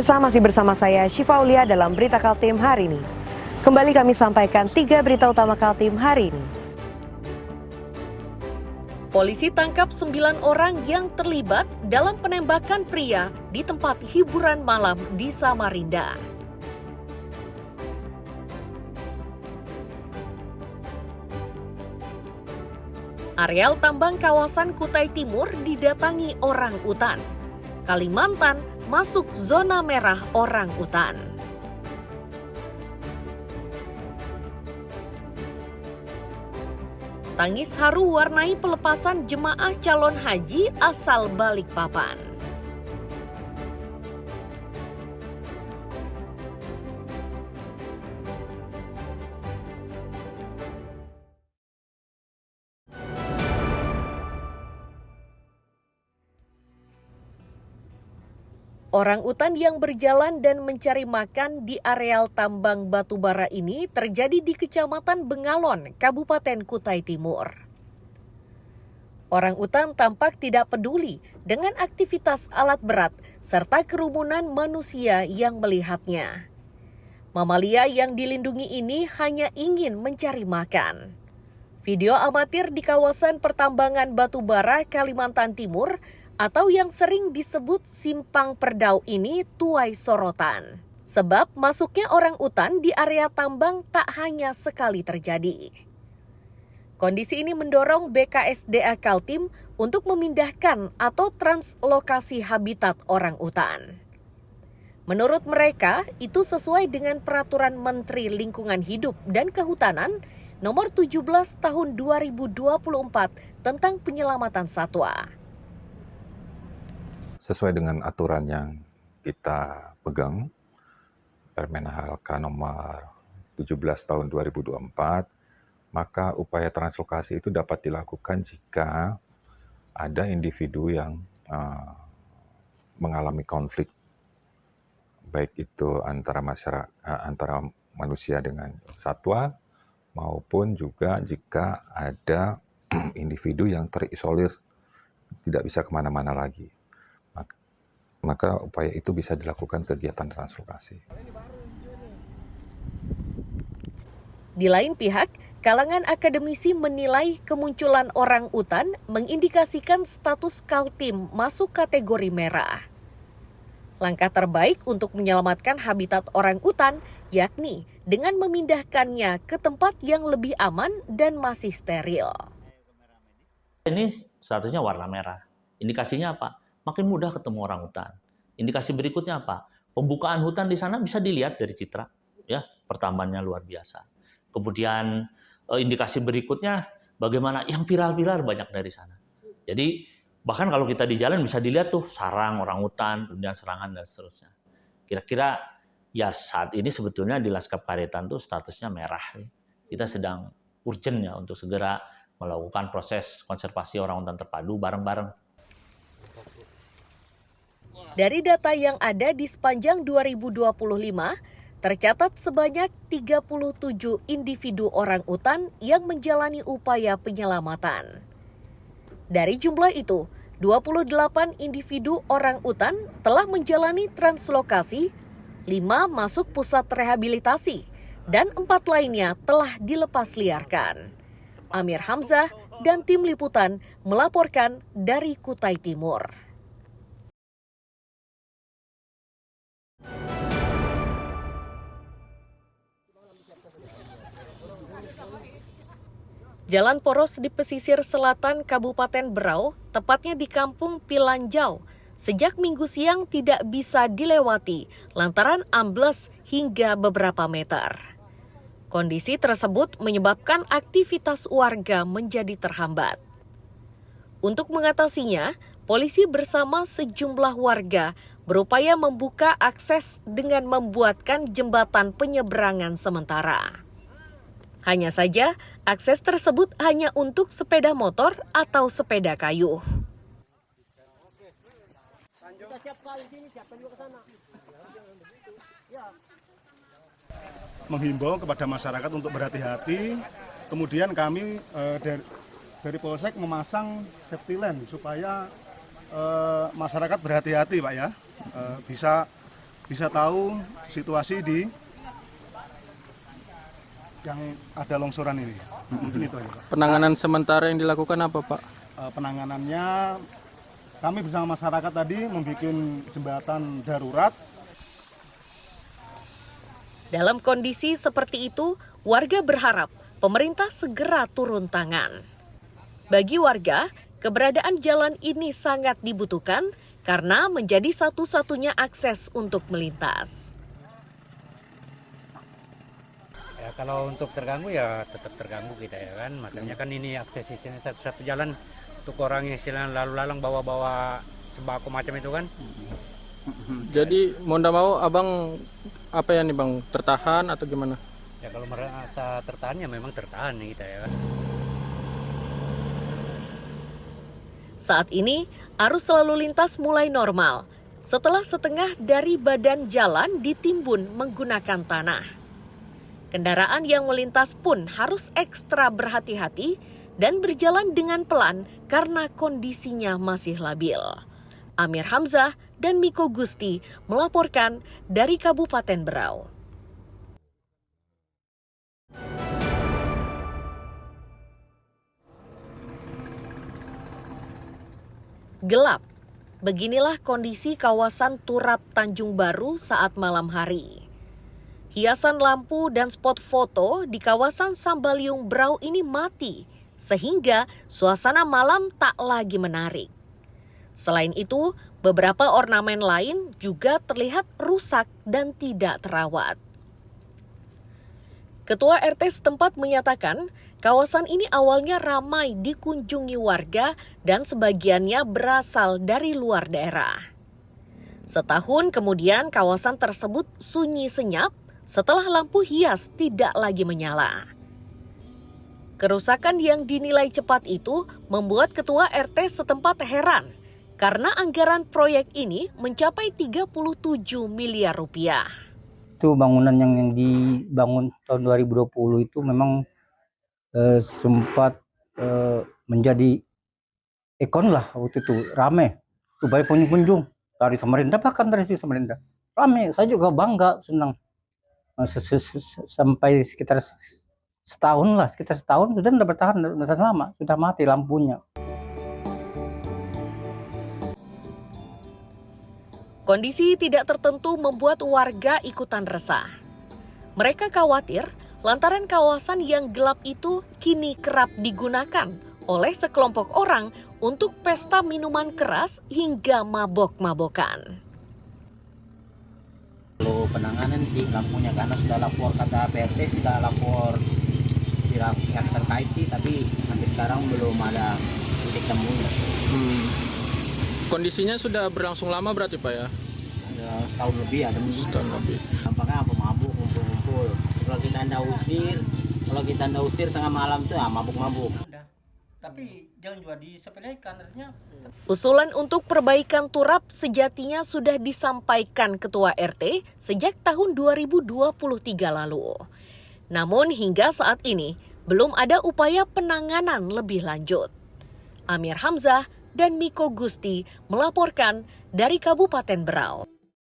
Pemirsa, masih bersama saya Syifa Aulia dalam Berita Kaltim hari ini. Kembali kami sampaikan 3 berita utama Kaltim hari ini. Polisi tangkap 9 orang yang terlibat dalam penembakan pria di tempat hiburan malam di Samarinda. Areal tambang kawasan Kutai Timur didatangi orang utan. Kalimantan masuk zona merah orang utan. Tangis haru warnai pelepasan jemaah calon haji asal Balikpapan. Orang utan yang berjalan dan mencari makan di areal tambang batubara ini terjadi di Kecamatan Bengalon, Kabupaten Kutai Timur. Orang utan tampak tidak peduli dengan aktivitas alat berat serta kerumunan manusia yang melihatnya. Mamalia yang dilindungi ini hanya ingin mencari makan. Video amatir di kawasan pertambangan batubara Kalimantan Timur atau yang sering disebut Simpang Perdau ini tuai sorotan. Sebab masuknya orang utan di area tambang tak hanya sekali terjadi. Kondisi ini mendorong BKSDA Kaltim untuk memindahkan atau translokasi habitat orang utan. Menurut mereka, itu sesuai dengan Peraturan Menteri Lingkungan Hidup dan Kehutanan Nomor 17 Tahun 2024 tentang penyelamatan satwa. Sesuai dengan aturan yang kita pegang, Permen HLK nomor 17 tahun 2024, maka upaya translokasi itu dapat dilakukan jika ada individu yang mengalami konflik, baik itu antara manusia dengan satwa, maupun juga jika ada individu yang terisolir, tidak bisa kemana-mana lagi. Maka upaya itu bisa dilakukan kegiatan translokasi. Di lain pihak, kalangan akademisi menilai kemunculan orang utan mengindikasikan status Kaltim masuk kategori merah. Langkah terbaik untuk menyelamatkan habitat orang utan yakni dengan memindahkannya ke tempat yang lebih aman dan masih steril. Ini statusnya warna merah. Indikasinya apa? Makin mudah ketemu orang hutan. Indikasi berikutnya apa? Pembukaan hutan di sana bisa dilihat dari citra, ya, pertambangannya luar biasa. Kemudian indikasi berikutnya bagaimana yang viral-viral banyak dari sana. Jadi bahkan kalau kita di jalan bisa dilihat tuh sarang orang hutan, kemudian serangan dan seterusnya. Kira-kira ya saat ini sebetulnya di Laskap Karetan tuh statusnya merah. Kita sedang urgent ya untuk segera melakukan proses konservasi orang hutan terpadu bareng-bareng. Dari data yang ada di sepanjang 2025, tercatat sebanyak 37 individu orang utan yang menjalani upaya penyelamatan. Dari jumlah itu, 28 individu orang utan telah menjalani translokasi, 5 masuk pusat rehabilitasi, dan 4 lainnya telah dilepas liarkan. Amir Hamzah dan tim liputan melaporkan dari Kutai Timur. Jalan poros di pesisir selatan Kabupaten Berau, tepatnya di Kampung Pilanjau, sejak Minggu siang tidak bisa dilewati lantaran ambles hingga beberapa meter. Kondisi tersebut menyebabkan aktivitas warga menjadi terhambat. Untuk mengatasinya, polisi bersama sejumlah warga berupaya membuka akses dengan membuatkan jembatan penyeberangan sementara. Hanya saja, akses tersebut hanya untuk sepeda motor atau sepeda kayu. Menghimbau kepada masyarakat untuk berhati-hati. Kemudian kami dari Polsek memasang safety line supaya masyarakat berhati-hati, Pak ya, bisa bisa tahu situasi di yang ada longsoran ini. Mungkin itu aja, Pak. Penanganan sementara yang dilakukan apa, Pak? Penanganannya kami bersama masyarakat tadi membuat jembatan darurat. Dalam kondisi seperti itu, warga berharap pemerintah segera turun tangan. Bagi warga, keberadaan jalan ini sangat dibutuhkan karena menjadi satu-satunya akses untuk melintas. Ya kalau untuk terganggu ya tetap terganggu kita ya kan. Makanya kan ini akses di sini satu-satu jalan untuk orang yang istilahnya lalu lalang bawa-bawa sembako macam itu kan. Jadi mau ndak mau abang apa ya nih bang, tertahan atau gimana? Ya kalau merasa tertahan ya memang tertahan kita ya kan. Saat ini, arus lalu lintas mulai normal setelah setengah dari badan jalan ditimbun menggunakan tanah. Kendaraan yang melintas pun harus ekstra berhati-hati dan berjalan dengan pelan karena kondisinya masih labil. Amir Hamzah dan Miko Gusti melaporkan dari Kabupaten Berau. Gelap. Beginilah kondisi kawasan Turap Tanjung Baru saat malam hari. Hiasan lampu dan spot foto di kawasan Sambaliung Berau ini mati, sehingga suasana malam tak lagi menarik. Selain itu, beberapa ornamen lain juga terlihat rusak dan tidak terawat. Ketua RT setempat menyatakan, kawasan ini awalnya ramai dikunjungi warga dan sebagiannya berasal dari luar daerah. Setahun kemudian kawasan tersebut sunyi senyap setelah lampu hias tidak lagi menyala. Kerusakan yang dinilai cepat itu membuat Ketua RT setempat heran karena anggaran proyek ini mencapai 37 miliar rupiah. Itu bangunan yang dibangun tahun 2020 itu memang sempat menjadi ikon lah waktu itu, rame. Itu banyak pengunjung dari Samarinda, bahkan dari Samarinda. Rame, saya juga bangga, senang. Sampai sekitar setahun sudah tidak bertahan, sudah lama, sudah mati lampunya. Kondisi tidak tertentu membuat warga ikutan resah. Mereka khawatir lantaran kawasan yang gelap itu kini kerap digunakan oleh sekelompok orang untuk pesta minuman keras hingga mabok-mabokan. Kalau penanganan sih lampunya karena sudah lapor, kata PRT sudah lapor pihak terkait sih, tapi sampai sekarang belum ada titik temu. Kondisinya sudah berlangsung lama berarti Pak ya? Ada setahun lebih, ada Setahun lebih. Tampaknya pemabuk ngumpul-ngumpul. Kalau kita anda usir tengah malam tuh mabuk-mabuk. Tapi jangan juga disepelekan artinya. Usulan untuk perbaikan turap sejatinya sudah disampaikan Ketua RT sejak tahun 2023 lalu. Namun hingga saat ini belum ada upaya penanganan lebih lanjut. Amir Hamzah dan Miko Gusti melaporkan dari Kabupaten Berau.